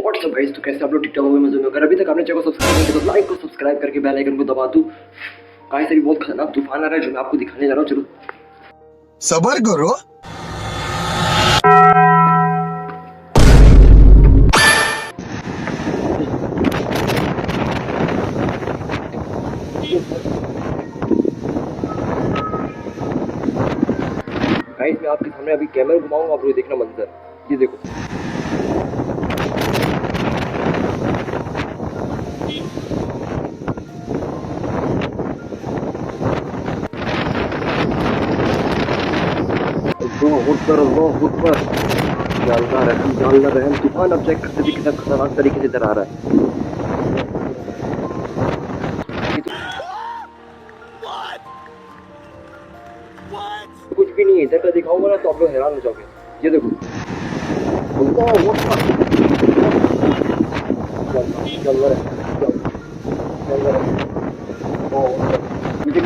WhatsApp guys, तो कैसे आप लोग टिकटॉक में मजे में? अगर अभी तक आपने चैनल को सब्सक्राइब नहीं किया तो लाइक को सब्सक्राइब करके बेल आइकन को दबा दो। गाइस अभी बहुत खतरनाक तूफान आ रहा है जो मैं आपको दिखाने जा रहा हूँ। चलो सबर करो। गाइस मैं आपके सामने अभी कैमरा घुमाऊंगा, आप लोग देखना मंजर। ये देखो अल्लाह अल्लाह रहम। तूफान अब चेक करते कितना खतरनाक तरीके से इधर आ रहा है। कुछ भी नहीं है इधर का दिखाऊंगा ना तो आप लोग हैरान हो जाओगे। ये देखो मुझे